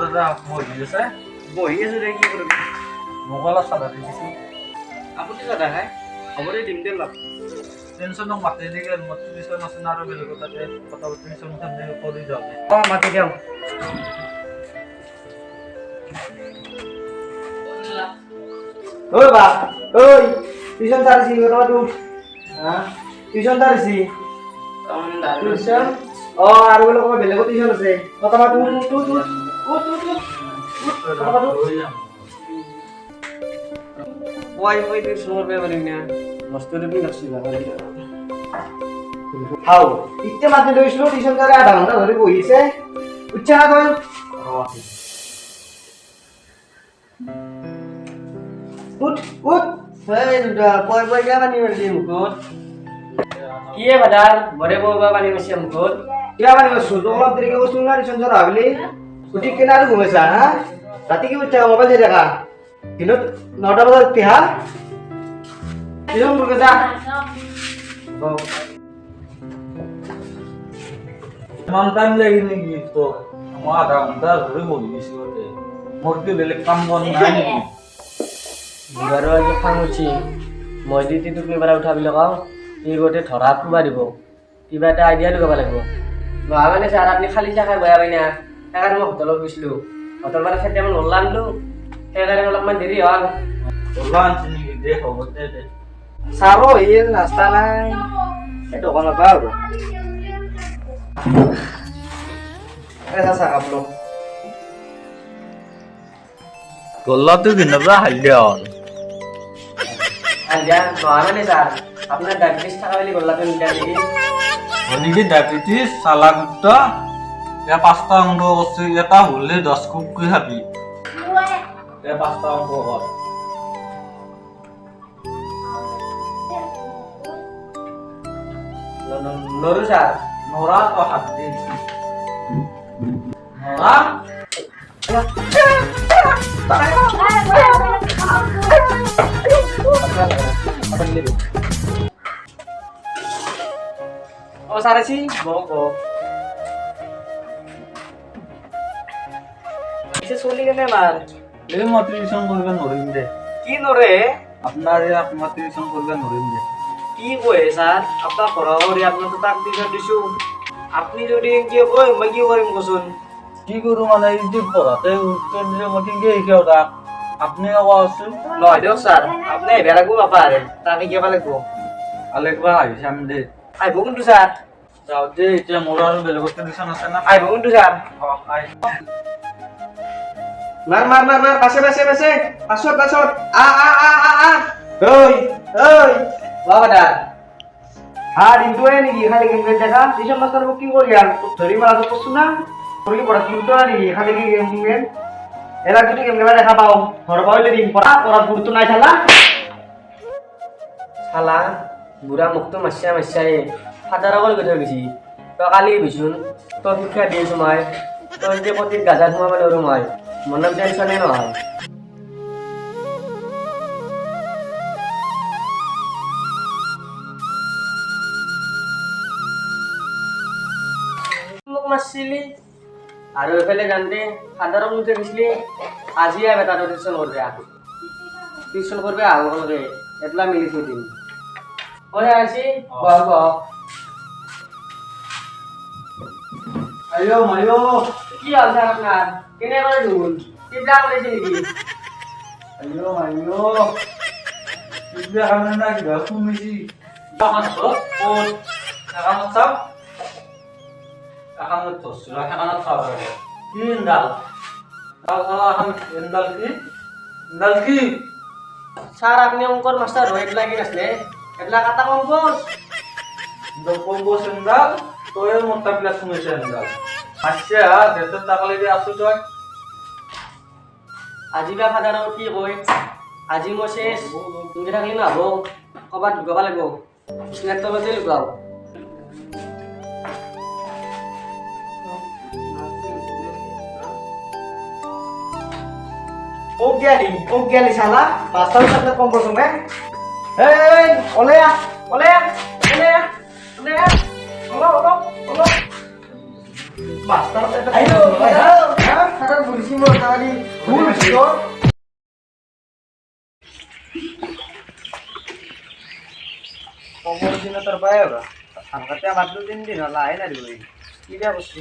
দাদা বহি আছে বহি আছো দে কি কৰিবি মোক অলপ চাদা দি দিছোঁ আপুনি চাদা খায় হ'ব দে দিম দে লগ টেনশ্যনক মাতি দি গেল মোৰ টিউশ্যন আছে না আৰু বেলেগৰ তাতে কথা টিউশ্যন কৰি যাওঁ মাতি দিম ঐ বা ঐ টিউশ্যন চাৰিছি কথা তো হা টিউশ্যন চাৰিছি টিউশ্যন আৰু বোলে ক'ৰবাত বেলেগত টিউশ্যন আছে কথা পাতো ওই টিউশ্যন করবে বলি না মস্ত রূপি লাগছে হাও ইতে মাত্র লইছিল টিউশ্যন করে আধা ঘন্টা ধরে বইছে উচ্চা না কই উঠ উঠ এই পয় পয় গা পানি মারছি মুখত কি এ বাদার বড়ে বউবা পানি মারছি মুখত কিয়া পানি মারছো তো অলপ দেরিকে বসু না টিউশ্যন ধরা হইলি উঠি কেনা আর ঘুমাইছা হ্যাঁ রাতে কি উঠা মোবাইল দিয়ে দেখা দিনত 9টা বাজার তিহা এরকম করে যা ইমান টাইম লাগি নেকি তো মই আধা ঘণ্টা ধৰি বহি দিছোঁ তাতে মোৰ কি বেলেগ কাম বন নাই নেকি ঘৰৰ আজি খাং উঠি মই দি টোপনি পৰা উঠাবি লগাওঁ ই গোটেই ধৰা ফুবা দিব কিবা এটা আইডিয়া লগাব লাগিব নহয় মানে ছাৰ আপুনি খালি চাখাই বেয়া পাই না সেইকাৰণে মই হোটেলত গৈছিলোঁ হোটেল মানে খেতি আমাৰ নলা আনিলোঁ সেইকাৰণে অলপমান দেৰি হ'ল ওলা আনছি নেকি দে হ'ব দে চাৰো এই নাস্তা নাই এই দোকানৰ পৰা আৰু এটা চাহ কাপ লওঁ গল্লাটো কিনবা হালিয়া হ'ল আজ্ঞা নহয় মানে ছাৰ আপোনাৰ ডায়েবেটিছ থকা বুলি গল্লাটো নিদিয়া নেকি নেকি ডায়েবেটিছ চালাগুত্ত এ 5টা অংক করছি এটা হলে 10 কুপ কি খাবি এ 5টা অংক কর নৰু ছাৰ নৰা তো হাত দি নৰা ও ছাৰ আছি মোক চলি কেনে মাৰ এই মই টিউশন কৰবে নৰিম দে কি নৰে আপনাৰ আপনাৰ টিউশন কৰবে নৰিম দে কি কয় ছাৰ আপোনাৰ পঢ়াবৰি আপোনাক তাক টিউশন দিছো আপুনি যদি কি কয় মই কি কৰিম কচোন কি কৰু মানে এই যে পড়াতে কেন্দ্ৰীয় মতে গিয়ে শিকাও তাক আপনি আছে নহয় দিয়ক ছাৰ আপুনি আহিব লাগিব পাপা আৰে তাকে কিবা লাগিব আলেকবা আহিছাম দে আহিব কিন্তু ছাৰ যাও দে এতিয়া মোৰ আৰু বেলেগত টিউশন আছে না আহিব কিন্তু ছাৰ আই মাৰ মাৰ মাৰ মাৰ পাছে পাছে পাছে পাছত পাছত ঐ বাবা দিনটোৱে নেকি খালি গেম খেলি থাকা টিউশ্যন মাষ্টাৰ মোক কি কৰি আৰু তোক ধৰি মাৰা তো কৈছো না কৰি পঢ়া গুৰুত্ব নেকি খালি কি গেম গেম এৰা যদি গেম খেলা দেখা পাওঁ ঘৰ পাবলৈ দিম পঢ়াত গুৰুত্ব নাই চালা বুঢ়া মুখটো মাছিয়াই ফাটাৰ অকল গৈ থৈ গৈছি তই কালি বিচোন তই শিক্ষা দি আছো মই তই যে কতিত গাজাত সোমাব নোৱাৰো মই মনত টেনশ্যনে নহয় মোক মাৰছিলি আৰু এইফালে জানতে ফাদাৰক উঠে গৈছিলি আজি আহে তাত টিউশ্যন কৰবে আহোঁকে এতলা মিলি থৈ দিম কৈ আছি বহ আইও মাইও কি হাল ছাৰ আপোনাৰ কেনে কৰে ঢোল কিবা কৰিছে নেকি আইও মাইও কিবা কামে না কিবা শুনিছি এখন কোন এখন চাও এখন ধরছিল এখন খাওয়া যাবে কি ইন্দাল তাও খাওয়া এখন ইন্দাল কি ছাৰ আপুনি অংকৰ মাষ্টাৰ হয় এইবিলাক কি নাছিলে এইবিলাক কাটা কম্পোজ কম্পোজ ইন্দাল তোর মোটা প্লাস শুনেছে ইন্দাল আচ্ছা দেশের টাকালে দিয়ে আসু তই আজি বা ফাদাৰক কি কয় আজি মই শেষ তুমি থাকিলে নহ'ব ক'ৰবাত লুকাব লাগিব স্নেক তলতে লুকাওঁ ওক গেলি চালা মাষ্টাৰ সাথে কম্পোজ হবে এই ওলে মাষ্টাৰ এটা আইলো হ্যাঁ সাৰা বলিছি উঠি মই তাৰি ভুল হৈছে তো কমৰ দিন তোৰ পাই ধান কাটিয়া মাত্ৰ 3 দিন হ'ল আহে নাই দিব কি বেয়া বস্তু